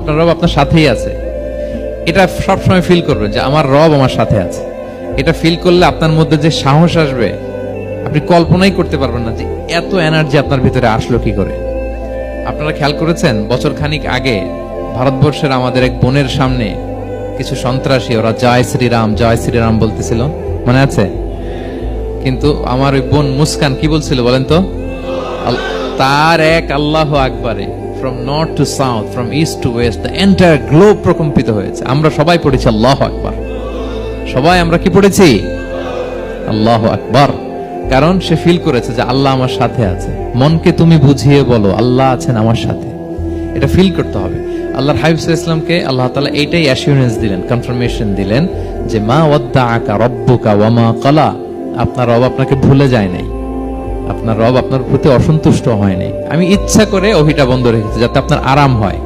আপনার রব আপনার সাথেই আছে, এটা সবসময় ফিল করবেন যে আমার রব আমার সাথে আছে। এটা ফিল করলে আপনার মধ্যে যে সাহস আসবে আপনি কল্পনাই করতে পারবেন না যে এত এনার্জি আপনার ভিতরে আসলো কি করে। আপনারা খেয়াল করেছেন, বছর খানিক আগে ভারতবর্ষের আমাদের এক বোনের সামনে কিছু সন্ত্রাসী ওরা জয় শ্রীরাম বলতেছিল, মনে আছে? কিন্তু আমার ওই বোন মুস্কান কি বলছিল বলেন তো? তার এক আল্লাহু আকবারে from north to south, from east to west, the entire globe প্রকম্পিত হয়েছে। আমরা সবাই পড়েছি আল্লাহু আকবার, সবাই আমরা কি পড়েছি? আল্লাহু আকবার। কারণ সে ফিল করেছে যে আল্লাহ আমার সাথে আছে। মনকে তুমি বুঝিয়ে বলো আল্লাহ আছেন আমার সাথে, এটা ফিল করতে হবে। আল্লাহর হাবিব সাল্লাল্লাহু আলাইহি ওয়াসাল্লামকে আল্লাহ তাআলা এইটাই অ্যাসিউরেন্স দিলেন, কনফার্মেশন দিলেন যে মা ওয়াদ্দাআকা রাব্বুকা ওয়া মা ক্বালা, আপনার রব আপনাকে ভুলে যায় নাই, আপনার রব আপনার প্রতি অসন্তুষ্ট হয় নাই। আমি ইচ্ছা করে ওহিটা বন্ধ রেখেছি যাতে আপনার আরাম হয়।